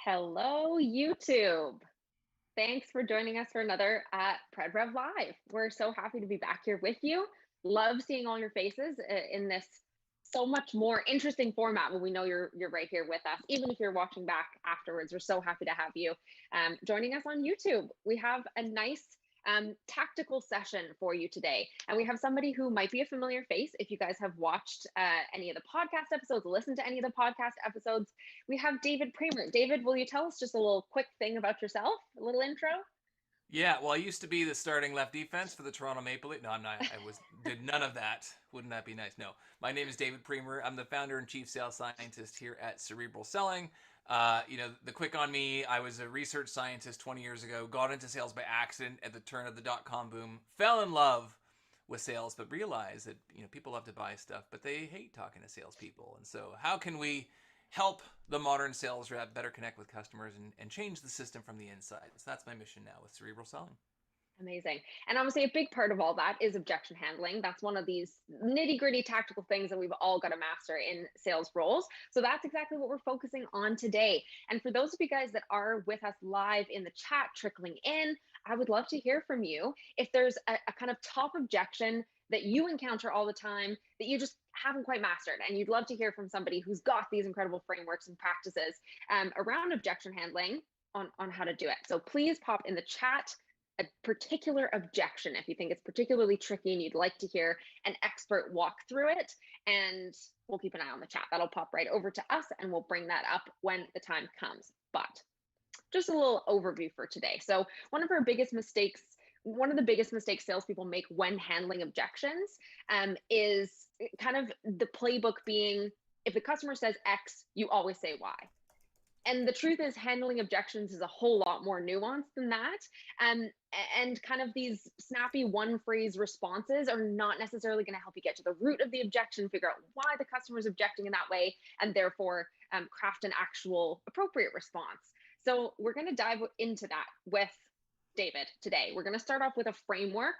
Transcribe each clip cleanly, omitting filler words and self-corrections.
Hello, YouTube. Thanks for joining us for another PredRev Live. We're so happy to be back here with you. Love seeing all your faces in this so much more interesting format when we know you're right here with us. Even if you're watching back afterwards, we're so happy to have you joining us on YouTube. We have a nice tactical session for you today. And we have somebody who might be a familiar face if you guys have watched any of the podcast episodes, listened to any of the podcast episodes. We have David Priemer. David, will you tell us just a little quick thing about yourself? A little intro? Yeah, well, I used to be the starting left defense for the Toronto Maple Leafs. No, I'm not. Did none of that. Wouldn't that be nice? No. My name is David Priemer. I'm the founder and chief sales scientist here at Cerebral Selling. The quick on me, I was a research scientist 20 years ago, got into sales by accident at the turn of the dot-com boom, fell in love with sales, but realized that, people love to buy stuff, but they hate talking to salespeople. And so how can we help the modern sales rep better connect with customers and change the system from the inside? So that's my mission now with Cerebral Selling. Amazing. And obviously, a big part of all that is objection handling. That's one of these nitty gritty tactical things that we've all got to master in sales roles. So that's exactly what we're focusing on today. And for those of you guys that are with us live in the chat trickling in, I would love to hear from you. If there's a kind of top objection that you encounter all the time that you just haven't quite mastered, and you'd love to hear from somebody who's got these incredible frameworks and practices around objection handling on how to do it. So please pop in the chat a particular objection if you think it's particularly tricky and you'd like to hear an expert walk through it, and we'll keep an eye on the chat. That'll pop right over to us and we'll bring that up when the time comes. But just a little overview for today. So one of the biggest mistakes salespeople make when handling objections is kind of the playbook being, if the customer says X, you always say Y. And the truth is, handling objections is a whole lot more nuanced than that. And kind of these snappy one phrase responses are not necessarily going to help you get to the root of the objection, figure out why the customer is objecting in that way, and therefore craft an actual appropriate response. So we're going to dive into that with David today. We're going to start off with a framework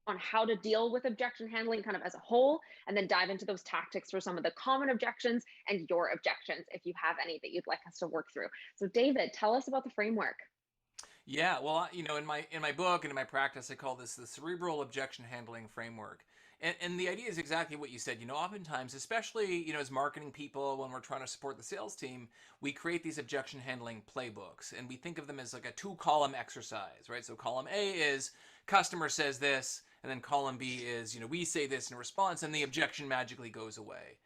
on how to deal with objection handling kind of as a whole, and then dive into those tactics for some of the common objections and your objections if you have any that you'd like us to work through. So David, tell us about the framework. Yeah, well, in my book and in my practice, I call this the cerebral objection handling framework. And the idea is exactly what you said. Oftentimes, especially, as marketing people, when we're trying to support the sales team, we create these objection handling playbooks, and we think of them as like a 2-column exercise, right? So column A is customer says this, and then column B is, we say this in response, and the objection magically goes away.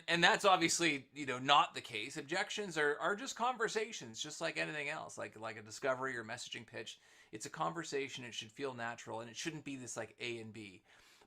And that's obviously, not the case. Objections are just conversations, just like anything else, like a discovery or messaging pitch. It's a conversation. It should feel natural, and it shouldn't be this like A and B.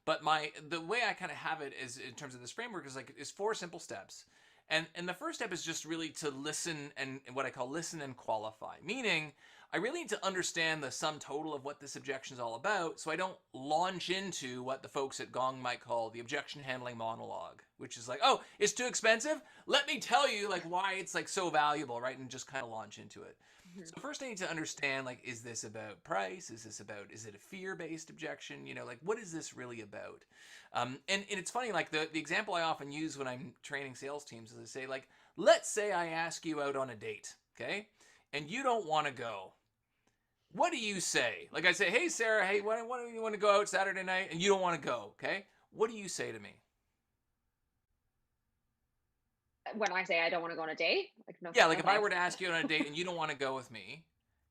But the way I kind of have it is, in terms of this framework, is 4 simple steps. And the first step is just really to listen, and what I call listen and qualify. Meaning, I really need to understand the sum total of what this objection is all about, so I don't launch into what the folks at Gong might call the objection handling monologue, which is like, oh, it's too expensive? Let me tell you like why it's like so valuable, right? And just kind of launch into it. So first I need to understand, like, is this about price? Is it a fear-based objection? Like, what is this really about? And it's funny, like the example I often use when I'm training sales teams is I say, like, let's say I ask you out on a date, okay? And you don't want to go. What do you say? Like I say, hey, Sarah, hey, why do you want to go out Saturday night? And you don't want to go, okay? What do you say to me? When I say I don't want to go on a date, like no, Yeah, like no if I were thanks. to ask you on a date and you don't want to go with me,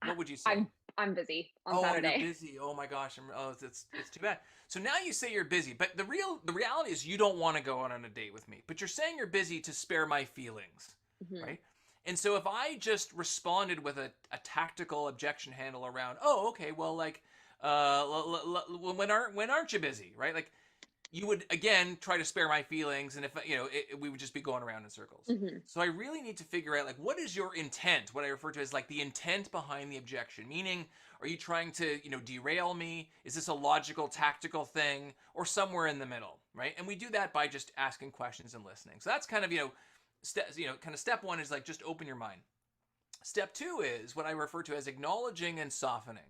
what would you say? I'm busy on Oh, you're Saturday. busy. Oh my gosh. It's too bad. So now you say you're busy, but the reality is you don't want to go on a date with me. But you're saying you're busy to spare my feelings, Mhm. right? And so if I just responded with a tactical objection handle around, oh, okay, well, like, when aren't you busy, right? Like, you would again try to spare my feelings, and if we would just be going around in circles. Mhm. So I really need to figure out, like, what is your intent, what I refer to as like the intent behind the objection. Meaning, are you trying to derail me? Is this a logical tactical thing, or somewhere in the middle, right? And we do that by just asking questions and listening. So that's kind of step 1 is like, just open your mind. Step 2 is what I refer to as acknowledging and softening.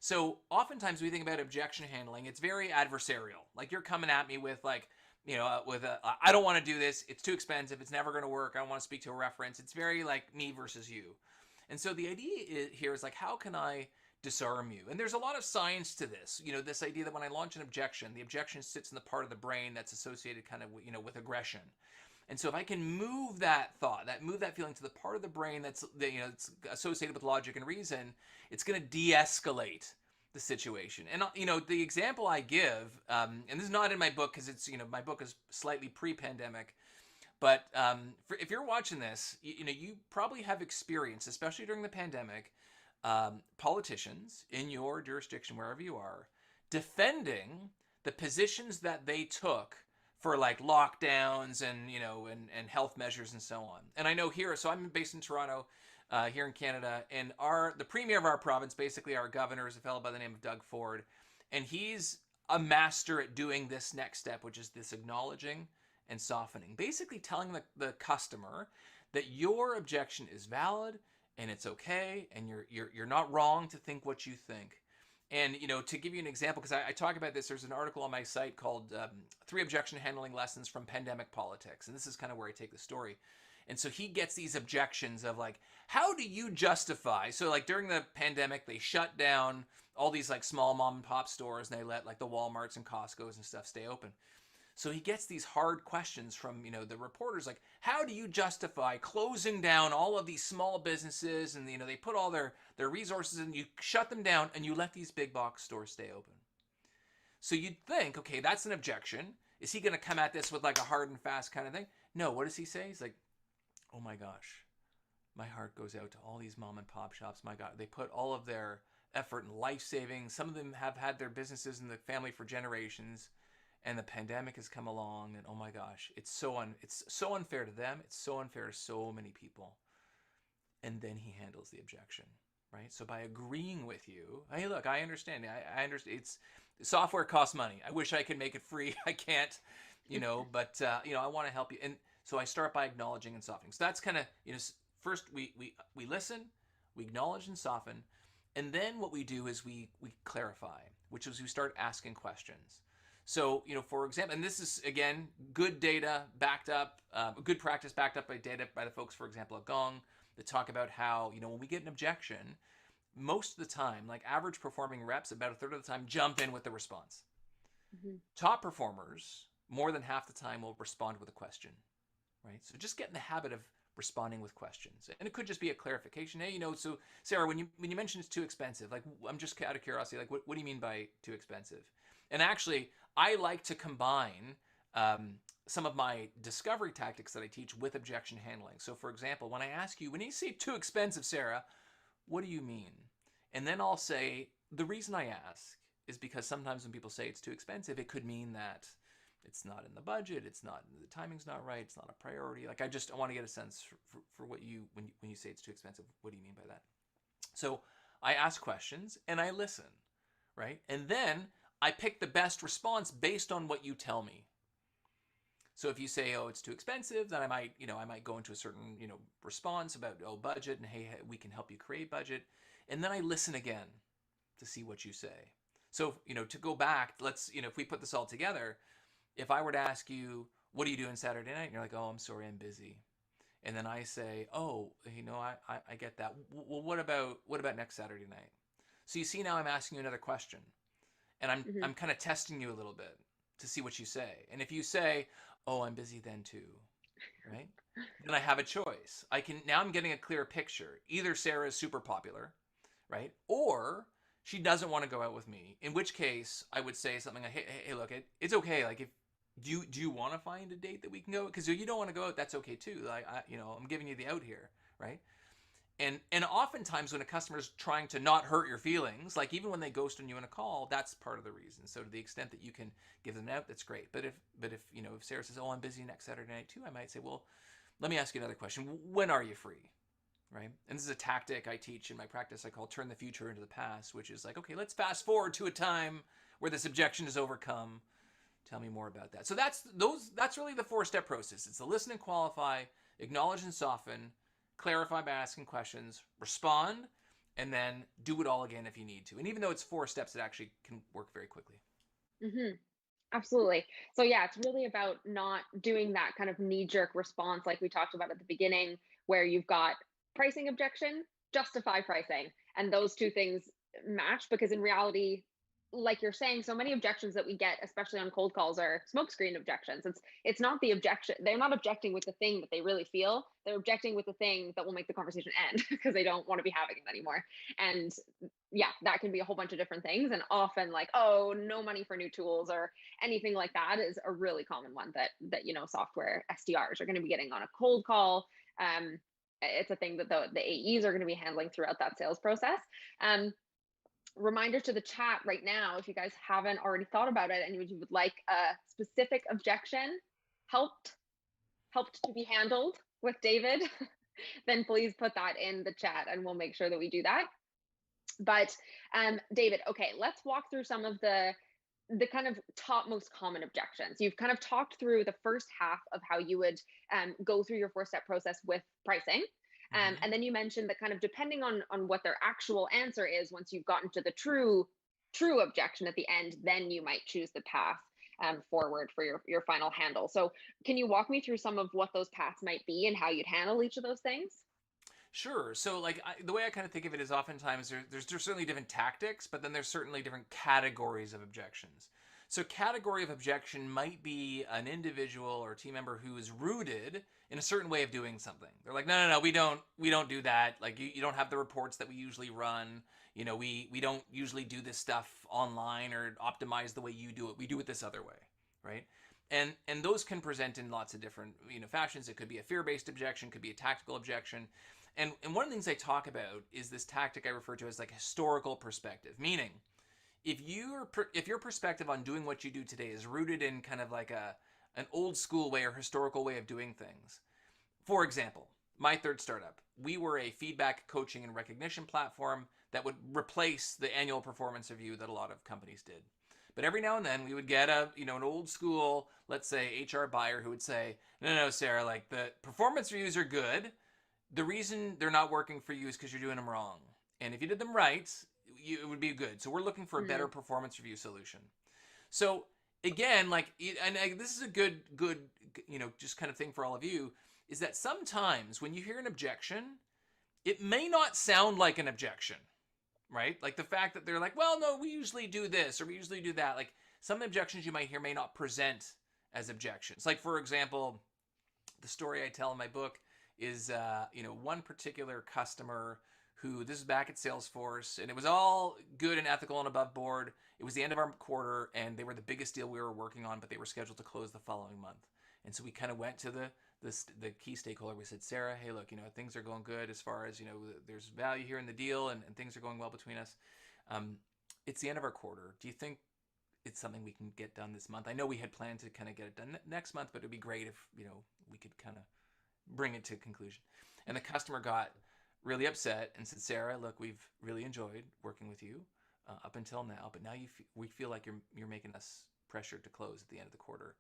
So oftentimes we think about objection handling, it's very adversarial. Like, you're coming at me with like, I don't want to do this. It's too expensive. It's never going to work. I don't want to speak to a reference. It's very like me versus you. And so the idea here is like, how can I disarm you? And there's a lot of science to this. This idea that when I launch an objection, the objection sits in the part of the brain that's associated kind of, with aggression. And so if I can move that thought, move that feeling to the part of the brain it's associated with logic and reason, it's going to de-escalate the situation. And the example I give, and this is not in my book because it's my book is slightly pre-pandemic, but if you're watching this, you probably have experience, especially during the pandemic, politicians in your jurisdiction, wherever you are, defending the positions that they took for like lockdowns and health measures and so on. And I know here, so I'm based in Toronto, here in Canada, and the premier of our province, basically our governor, is a fellow by the name of Doug Ford, and he's a master at doing this next step, which is this acknowledging and softening, basically telling the customer that your objection is valid and it's okay, and you're not wrong to think what you think. And to give you an example, because I talk about this, there's an article on my site called 3 Objection Handling Lessons from Pandemic Politics, and this is kind of where I take the story. And so he gets these objections of like, how do you justify? So like during the pandemic, they shut down all these like small mom and pop stores, and they let like the Walmarts and Costco's and stuff stay open. So he gets these hard questions from, the reporters, like, how do you justify closing down all of these small businesses, and, they put all their resources and you shut them down and you let these big box stores stay open? So you'd think, okay, that's an objection. Is he going to come at this with like a hard and fast kind of thing? No, what does he say? He's like, oh my gosh, my heart goes out to all these mom and pop shops. My God, they put all of their effort and life savings. Some of them have had their businesses in the family for generations. And the pandemic has come along, and oh my gosh, it's so unfair to them. It's so unfair to so many people. And then he handles the objection, right? So by agreeing with you, hey, look, I understand. I understand. Software costs money. I wish I could make it free. I can't, but I want to help you. And so I start by acknowledging and softening. So that's kind of, first we listen, we acknowledge and soften, and then what we do is we clarify, which is we start asking questions. So, for example, and this is, again, good data backed up, good practice backed up by data by the folks, for example, at Gong, that talk about how, when we get an objection, most of the time, like average performing reps, about a third of the time, jump in with the response. Mm-hmm. Top performers, more than half the time, will respond with a question, right? So just get in the habit of responding with questions. And it could just be a clarification. Hey, so Sarah, when you mentioned it's too expensive, like, I'm just out of curiosity, like, what do you mean by too expensive? And actually, I like to combine some of my discovery tactics that I teach with objection handling. So for example, when I ask you, when you say too expensive, Sarah, what do you mean? And then I'll say, the reason I ask is because sometimes when people say it's too expensive, it could mean that it's not in the budget, the timing's not right, it's not a priority. Like I want to get a sense for what when you say it's too expensive, what do you mean by that? So I ask questions and I listen, right? And then I pick the best response based on what you tell me. So if you say, oh, it's too expensive, then I might go into a certain, response about, oh, budget, and hey, we can help you create budget. And then I listen again to see what you say. So, to go back, let's, if we put this all together, if I were to ask you, what are you doing Saturday night? And you're like, oh, I'm sorry, I'm busy. And then I say, oh, I get that. Well, what about next Saturday night? So you see, now I'm asking you another question. And I'm kind of testing you a little bit to see what you say. And if you say, oh, I'm busy then too, right? Then I have a choice. Now I'm getting a clearer picture. Either Sarah is super popular, right? Or she doesn't want to go out with me. In which case I would say something like, hey, look, it's okay. Like, if do you want to find a date that we can go? Because if you don't want to go out, that's okay too. Like, I'm giving you the out here, right? And oftentimes when a customer is trying to not hurt your feelings, like even when they ghost on you in a call, that's part of the reason. So to the extent that you can give them an out, that's great. But if Sarah says, oh, I'm busy next Saturday night too, I might say, well, let me ask you another question. When are you free? Right? And this is a tactic I teach in my practice I call turn the future into the past, which is like, okay, let's fast forward to a time where this objection is overcome. Tell me more about that. So that's really the 4-step process. It's the listen and qualify, acknowledge and soften, clarify by asking questions, respond, and then do it all again if you need to. And even though it's 4 steps, it actually can work very quickly. Mm-hmm. Absolutely. So yeah, it's really about not doing that kind of knee-jerk response like we talked about at the beginning, where you've got pricing objection, justify pricing, and those two things match, because in reality, like you're saying, so many objections that we get, especially on cold calls, are smokescreen objections. It's not the objection. They're not objecting with the thing that they really feel. They're objecting with the thing that will make the conversation end because they don't want to be having it anymore. And yeah, that can be a whole bunch of different things. And often like, oh, no money for new tools or anything like that is a really common one that software SDRs are going to be getting on a cold call. It's a thing that the AEs are going to be handling throughout that sales process. Reminder to the chat right now, if you guys haven't already thought about it and you would like a specific objection helped to be handled with David, then please put that in the chat and we'll make sure that we do that. But David, okay, let's walk through some of the kind of top most common objections. You've kind of talked through the first half of how you would go through your 4-step process with pricing. And then you mentioned that kind of depending on what their actual answer is, once you've gotten to the true objection at the end, then you might choose the path forward for your final handle. So can you walk me through some of what those paths might be and how you'd handle each of those things? Sure. So like the way I kind of think of it is oftentimes there's certainly different tactics, but then there's certainly different categories of objections. So category of objection might be an individual or team member who is rooted in a certain way of doing something. They're like, no, we don't do that. Like you don't have the reports that we usually run. We don't usually do this stuff online or optimize the way you do it. We do it this other way, right? And those can present in lots of different fashions. It could be a fear-based objection, could be a tactical objection. And one of the things I talk about is this tactic I refer to as like historical perspective, meaning if your perspective on doing what you do today is rooted in kind of like an old school way or historical way of doing things. For example, my third startup, we were a feedback, coaching, and recognition platform that would replace the annual performance review that a lot of companies did. But every now and then we would get an old school, let's say HR buyer who would say, no, Sarah, like the performance reviews are good. The reason they're not working for you is because you're doing them wrong. And if you did them right, it would be good. So we're looking for a better performance review solution. So again, this is a good, just kind of thing for all of you, is that sometimes when you hear an objection, it may not sound like an objection, right? Like the fact that they're like, well, no, we usually do this or we usually do that. Like some objections you might hear may not present as objections. Like for example, the story I tell in my book is, one particular customer who, this is back at Salesforce, and it was all good and ethical and above board. It was the end of our quarter, and they were the biggest deal we were working on, but they were scheduled to close the following month. And so we kind of went to the key stakeholder. We said, Sarah, hey, look, things are going good as far as, there's value here in the deal, and things are going well between us. It's the end of our quarter. Do you think it's something we can get done this month? I know we had planned to kind of get it done next month, but it'd be great if, we could kind of bring it to conclusion. And the customer got really upset and said, Sarah, look, we've really enjoyed working with you up until now, but now we feel like you're making us pressured to close at the end of the quarter.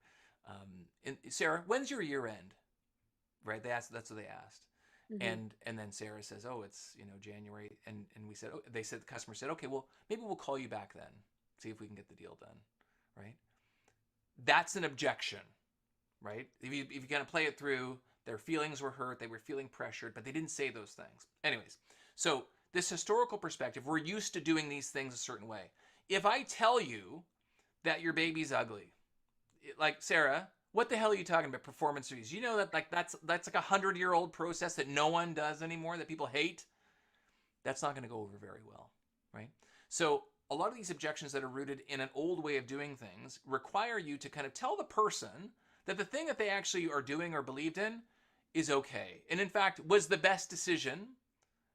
And Sarah, when's your year end? Right? That's what they asked. And then Sarah says, oh, it's January. And we said, oh, the customer said, okay, well, maybe we'll call you back then, see if we can get the deal done. Right? That's an objection. Right? If you kind of play it through, their feelings were hurt, they were feeling pressured, but they didn't say those things. Anyways, so this historical perspective, we're used to doing these things a certain way. If I tell you that your baby's ugly, like, Sarah, what the hell are you talking about? Performance reviews. You know that that's like a 100-year-old process that no one does anymore, that people hate? That's not going to go over very well, right? So a lot of these objections that are rooted in an old way of doing things require you to kind of tell the person that the thing that they actually are doing or believed in is okay. And in fact, was the best decision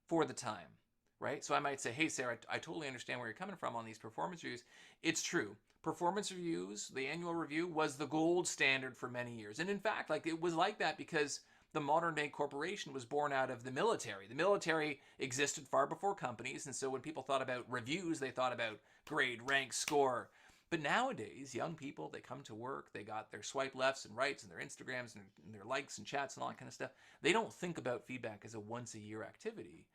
for the time, right? So I might say, hey, Sarah, I totally understand where you're coming from on these performance reviews. It's true. Performance reviews, the annual review, was the gold standard for many years. And in fact, it was like that because the modern day corporation was born out of the military. The military existed far before companies. And so when people thought about reviews, they thought about grade, rank, score. But nowadays, young people, they come to work, they got their swipe lefts and rights and their Instagrams and their likes and chats and all that kind of stuff. They don't think about feedback as a once-a-year activity.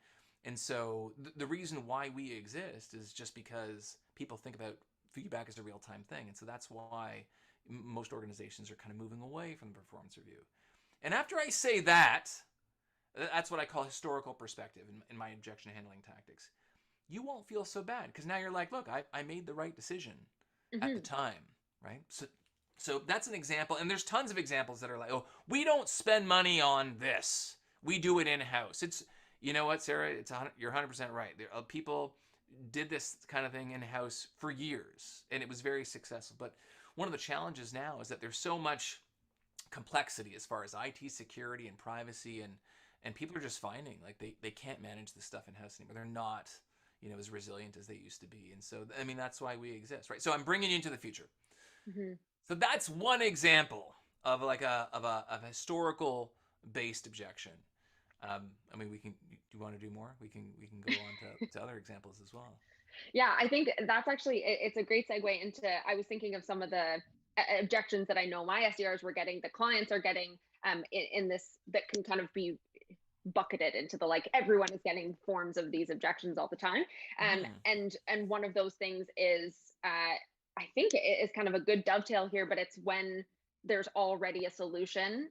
And so the reason why we exist is just because people think about feedback as a real-time thing. And so that's why most organizations are kind of moving away from the performance review. And after I say that, That's what I call historical perspective in my objection handling tactics. You won't feel so bad because now you're like, look, I made the right decision at the Hmm. time, right? So that's an example, and there's tons of examples that are like, oh, we don't spend money on this. We do it in house. It's, you know what, Sarah? You're 100% right. People did this kind of thing in house for years, and it was very successful. But one of the challenges now is that there's so much complexity as far as IT security and privacy, and people are just finding like they can't manage this stuff in house anymore. They're not, as resilient as they used to be. And so, I mean, that's why we exist, right? So I'm bringing you into the future. Hmm. So that's one example of like a historical based objection. I mean, we can. Do you want to do more? We can go on to other examples as well. Yeah, I think that's actually it's a great segue into. I was thinking of some of the objections that I know my SDRs were getting, the clients are getting in this, that can kind of be bucketed into the, like, everyone is getting forms of these objections all the time. Hmm. And one of those things is, I think it is kind of a good dovetail here, but it's when there's already a solution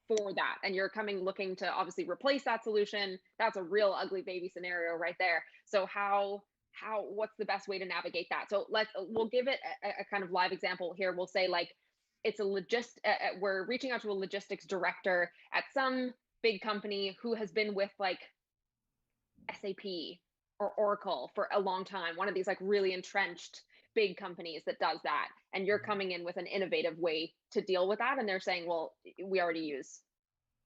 for that and you're coming looking to obviously replace that solution. That's a real ugly baby scenario right there. So how what's the best way to navigate that? So we'll give it a kind of live example here. We'll say, like, it's we're reaching out to a logistics director at some big company who has been with, like, SAP or Oracle for a long time, one of these, like, really entrenched big companies that does that. And you're Hmm. coming in with an innovative way to deal with that. And they're saying, well, we already use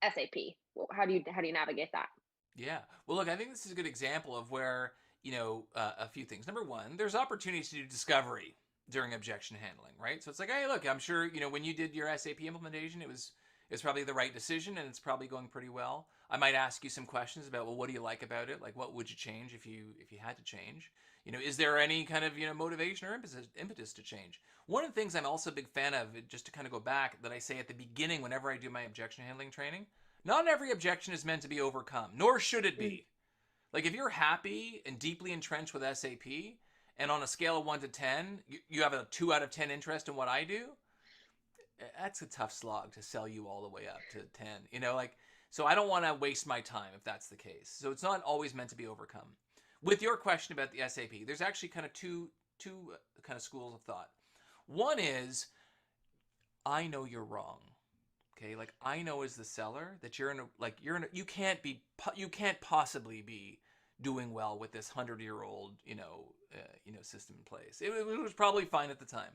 SAP. Well, how do you navigate that? Yeah. Well, look, I think this is a good example of where, a few things. Number one, there's opportunities to do discovery during objection handling, right? So it's like, hey, look, I'm sure, when you did your SAP implementation, it's probably the right decision and it's probably going pretty well. I might ask you some questions about, well, what do you like about it? Like, what would you change if you had to change? Is there any kind of, motivation or impetus to change? One of the things I'm also a big fan of, just to kind of go back, that I say at the beginning whenever I do my objection handling training, not every objection is meant to be overcome, nor should it Mm. be. Like, if you're happy and deeply entrenched with SAP, and on a scale of 1 to 10, you have a 2 out of 10 interest in what I do, that's a tough slog to sell you all the way up to 10. Like, so I don't want to waste my time if that's the case. So it's not always meant to be overcome. With your question about the SAP, there's actually kind of two kind of schools of thought. One is, I know you're wrong. Okay, like, I know as the seller that you can't possibly be doing well with this 100-year-old system in place. It was probably fine at the time.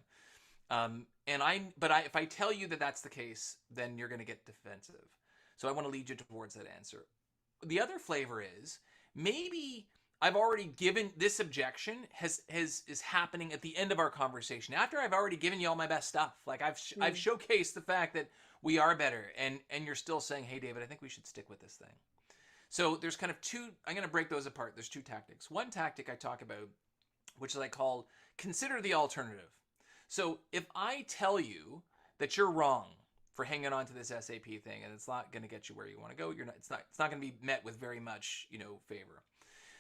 If I tell you that that's the case, then you're going to get defensive. So I want to lead you towards that answer. The other flavor is, maybe I've already given this objection is happening at the end of our conversation after I've already given you all my best stuff. Like, I've Mm. showcased the fact that we are better, and you're still saying, hey, David, I think we should stick with this thing. So there's kind of two. I'm going to break those apart. There's two tactics. One tactic I talk about, which I call consider the alternative. So if I tell you that you're wrong for hanging on to this SAP thing and it's not going to get you where you want to go, you're not. It's not going to be met with very much favor.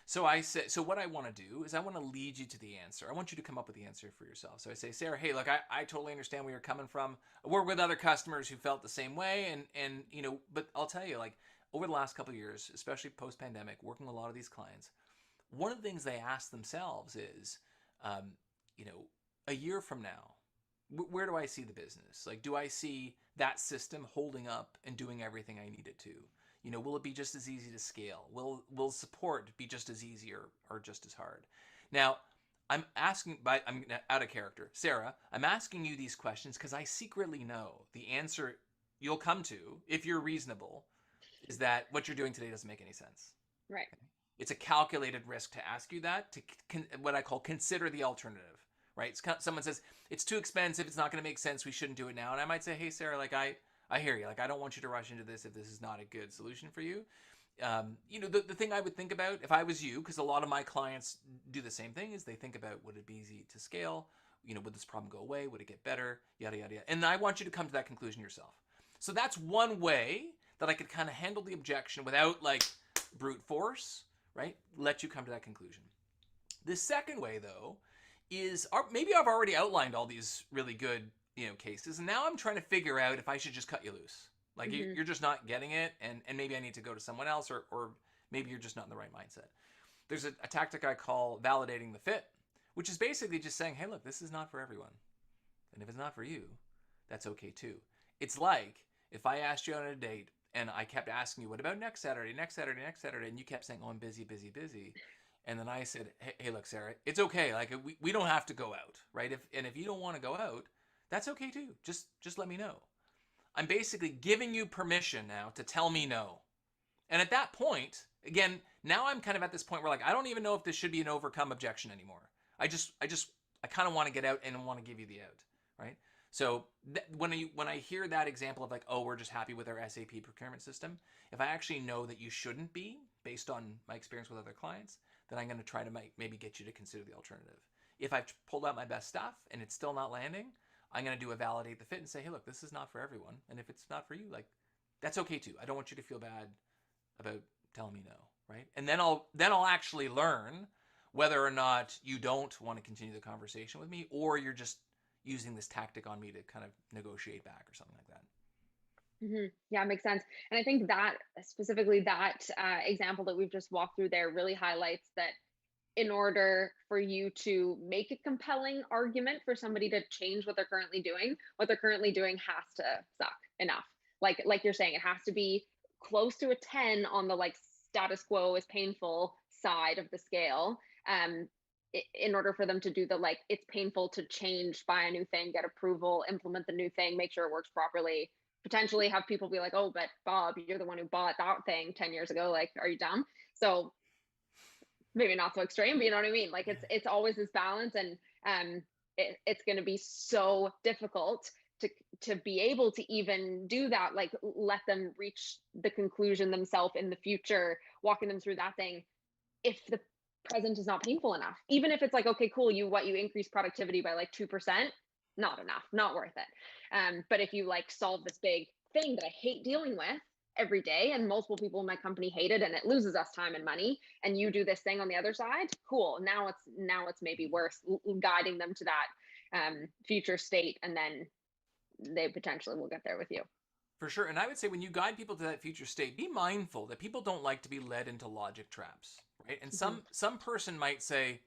So I say, so what I want to do is I want to lead you to the answer. I want you to come up with the answer for yourself. So I say, Sarah, hey, look, I totally understand where you're coming from. I work with other customers who felt the same way, and but I'll tell you, like, over the last couple of years, especially post pandemic, working with a lot of these clients, one of the things they ask themselves is, um, you know, a year from now, where do I see the business? Like, do I see that system holding up and doing everything I need it to? Will it be just as easy to scale? Will support be just as easy or just as hard? Now, I'm out of character. Sarah, I'm asking you these questions because I secretly know the answer you'll come to, if you're reasonable, is that what you're doing today doesn't make any sense. Right. It's a calculated risk to ask you that, to what I call consider the alternative, right? Someone says, it's too expensive, it's not going to make sense, we shouldn't do it now. And I might say, hey, Sarah, like, I hear you. Like, I don't want you to rush into this if this is not a good solution for you. The thing I would think about if I was you, because a lot of my clients do the same thing, is they think about, would it be easy to scale? Would this problem go away? Would it get better? Yada, yada, yada. And I want you to come to that conclusion yourself. So that's one way that I could kind of handle the objection without, like, brute force, right? Let you come to that conclusion. The second way, though, is maybe I've already outlined all these really good cases, and now I'm trying to figure out if I should just cut you loose. Like Hmm. you're just not getting it, and maybe I need to go to someone else, or maybe you're just not in the right mindset. There's a tactic I call validating the fit, which is basically just saying, hey, look, this is not for everyone. And if it's not for you, that's okay too. It's like if I asked you on a date and I kept asking you, what about next Saturday, next Saturday, next Saturday? And you kept saying, oh, I'm busy, busy, busy. And then I said, hey look, Sarah, it's okay. Like we don't have to go out, right? If you don't want to go out, that's okay too. Just let me know. I'm basically giving you permission now to tell me no. And at that point, again, now I'm kind of at this point where like I don't even know if this should be an overcome objection anymore. I kind of want to get out and want to give you the out, right? So when I hear that example of like, oh, we're just happy with our SAP procurement system, if I actually know that you shouldn't be based on my experience with other clients, then I'm going to try to maybe get you to consider the alternative. If I've pulled out my best stuff and it's still not landing, I'm going to do a validate the fit and say, hey, look, this is not for everyone. And if it's not for you, like that's okay too. I don't want you to feel bad about telling me no, right? And then I'll actually learn whether or not you don't want to continue the conversation with me, or you're just using this tactic on me to kind of negotiate back or something like that. Hmm. Yeah, makes sense. And I think that specifically that example that we've just walked through there really highlights that in order for you to make a compelling argument for somebody to change what they're currently doing has to suck enough. Like you're saying, it has to be close to a 10 on the like status quo is painful side of the scale. Um, in order for them to do the like it's painful to change, buy a new thing, get approval, implement the new thing, make sure it works properly, potentially have people be like, oh, but Bob, you're the one who bought that thing 10 years ago, like are you dumb? So maybe not so extreme, but you know what I mean? Like it's always this balance, and it's going to be so difficult to to be able to even do that. Like let them reach the conclusion themselves in the future, walking them through that thing. If the present is not painful enough, even if it's like, okay, cool, you increase productivity by like 2%, not enough, not worth it. But if you like solve this big thing that I hate dealing with every day and multiple people in my company hate it and it loses us time and money, and you do this thing on the other side, cool, now it's maybe worth guiding them to that future state, and then they potentially will get there with you. For sure. And I would say when you guide people to that future state, be mindful that people don't like to be led into logic traps, right? And Hmm. some person might say,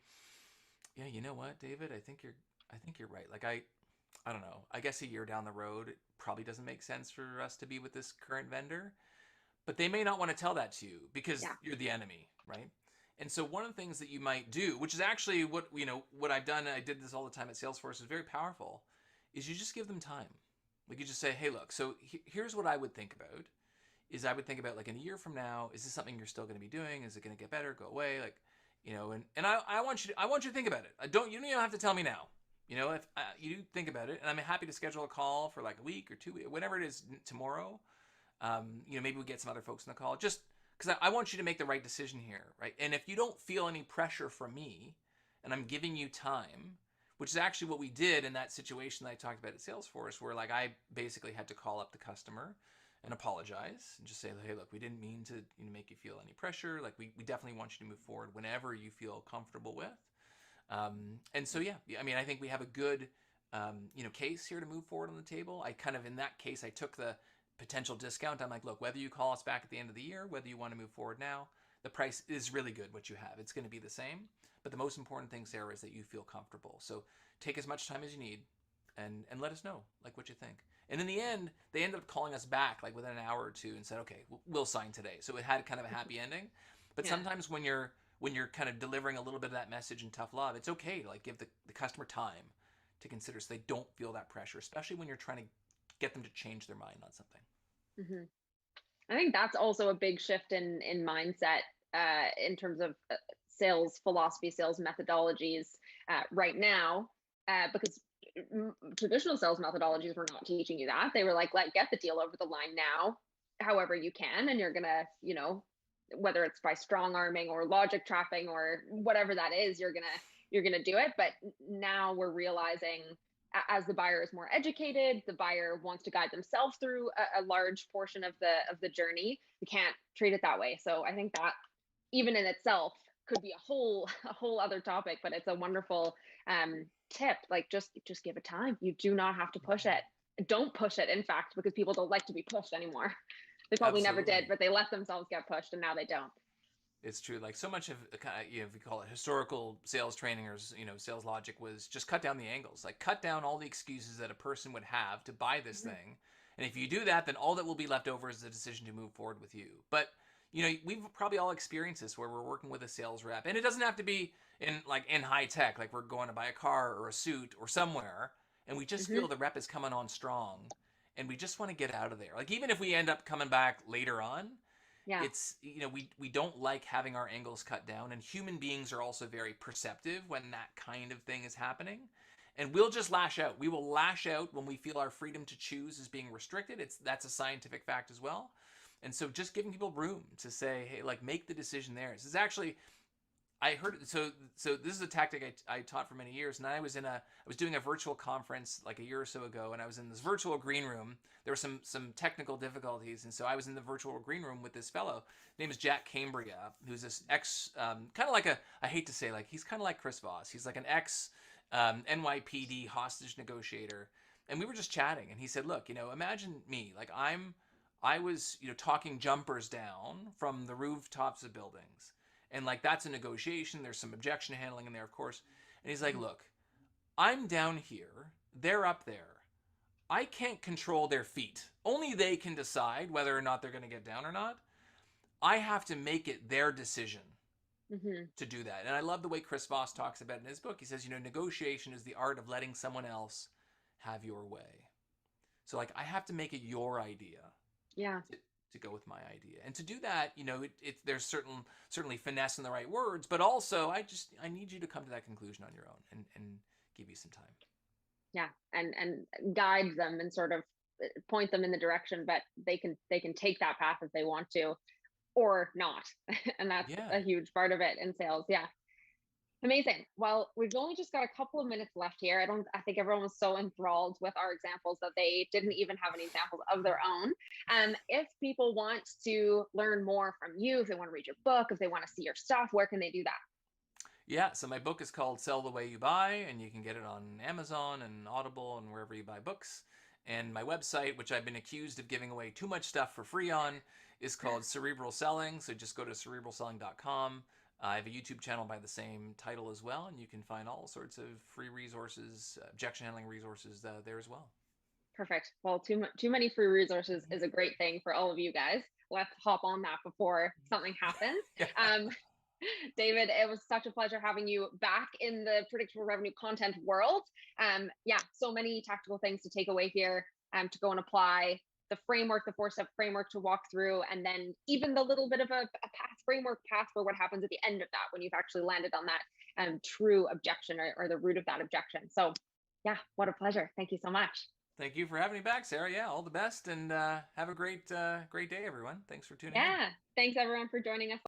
yeah, you know what, David, I think you're right. Like I don't know. I guess a year down the road, it probably doesn't make sense for us to be with this current vendor. But they may not want to tell that to you because Yeah. you're the enemy, right? And so one of the things that you might do, which is actually what I've done, I did this all the time at Salesforce, is very powerful, is you just give them time. Like you just say, hey, look, so here's what I would think about. Is I would think about like in a year from now, is this something you're still going to be doing? Is it going to get better? Go away? Like, and I want you to think about it. You don't even have to tell me now. If you think about it, and I'm happy to schedule a call for like a week or 2 weeks, whenever it is tomorrow. Maybe we get some other folks on the call just because I want you to make the right decision here, right? And if you don't feel any pressure from me, and I'm giving you time, which is actually what we did in that situation that I talked about at Salesforce, where like I basically had to call up the customer and apologize and just say, hey, look, we didn't mean to make you feel any pressure. Like we definitely want you to move forward whenever you feel comfortable with. And so yeah, I mean, I think we have a good case here to move forward on the table. I kind of in that case I took the potential discount. I'm like, look, whether you call us back at the end of the year, whether you want to move forward now, the price is really good. What you have, it's going to be the same. But the most important thing, Sarah, is that you feel comfortable. So take as much time as you need, and let us know like what you think. And in the end, they ended up calling us back like within an hour or two and said, okay, we'll sign today. So it had kind of a happy ending. But Yeah. sometimes when you're kind of delivering a little bit of that message in tough love, it's okay to like give the customer time to consider so they don't feel that pressure, especially when you're trying to get them to change their mind on something. Hmm. I think that's also a big shift in mindset in terms of sales philosophy, sales methodologies right now, because traditional sales methodologies were not teaching you that. They were like, get the deal over the line now, however you can, and you're gonna, whether it's by strong arming or logic trapping or whatever that is, you're gonna do it. But now we're realizing as the buyer is more educated, the buyer wants to guide themselves through a large portion of the journey. We can't treat it that way. So I think that even in itself could be a whole other topic, but it's a wonderful tip. Like just give it time. You do not have to push it. don't push it, in fact, because people don't like to be pushed anymore. They probably never did, Absolutely. but they let themselves get pushed and now they don't. It's true. Like so much of if we call it historical sales training or sales logic was just cut down the angles. Like cut down all the excuses that a person would have to buy this Mhm. thing. And if you do that, then all that will be left over is the decision to move forward with you. But we've probably all experienced this where we're working with a sales rep, and it doesn't have to be in high tech, like we're going to buy a car or a suit or somewhere, and we just Mhm. feel the rep is coming on strong, and we just want to get out of there. Like even if we end up coming back later on, Yeah. it's we don't like having our angles cut down, and human beings are also very perceptive when that kind of thing is happening, and we'll just lash out. We will lash out when we feel our freedom to choose is being restricted. That's a scientific fact as well. And so just giving people room to say, hey, like make the decision theirs is actually, I heard it. So this is a tactic I taught for many years, and I was doing a virtual conference like a year or so ago, and I was in this virtual green room. There were some technical difficulties, and so I was in the virtual green room with this fellow. His name is Jack Cambria, who's this ex kind of like a, I hate to say, like he's kind of like Chris Voss. He's like an ex NYPD hostage negotiator, and we were just chatting, and he said, look, imagine me, like I was talking jumpers down from the rooftops of buildings, and like that's a negotiation. There's some objection handling in there, of course. And he's like, Mhm. look, I'm down here, they're up there. I can't control their feet. Only they can decide whether or not they're going to get down or not. I have to make it their decision Mhm. to do that. And I love the way Chris Voss talks about it in his book. He says, negotiation is the art of letting someone else have your way. So like I have to make it your idea Yeah. to go with my idea. And to do that, there's certainly finesse in the right words, but also I need you to come to that conclusion on your own, and give you some time. Yeah. And guide them and sort of point them in the direction, but they can take that path if they want to or not. And that's Yeah. a huge part of it in sales. Yeah. Amazing. Well, we've only just got a couple of minutes left here. I think everyone was so enthralled with our examples that they didn't even have any examples of their own. If people want to learn more from you, if they want to read your book, if they want to see your stuff, where can they do that? Yeah, so my book is called Sell the Way You Buy, and you can get it on Amazon and Audible and wherever you buy books. And my website, which I've been accused of giving away too much stuff for free on, is called Cerebral Selling. So just go to cerebralselling.com. I have a YouTube channel by the same title as well, and you can find all sorts of free resources, objection handling resources there as well. Perfect. Well, too many free resources is a great thing for all of you guys. Let's hop on that before something happens. Yeah. Um, David, it was such a pleasure having you back in the predictable revenue content world. Yeah, so many tactical things to take away here, to go and apply the framework, the 4-step framework to walk through, and then even the little bit of a path for what happens at the end of that when you've actually landed on that true objection, or the root of that objection. So yeah, what a pleasure. Thank you so much. Thank you for having me back, Sarah. Yeah, all the best, and have a great day, everyone. Thanks for tuning in. Yeah. Thanks everyone for joining us.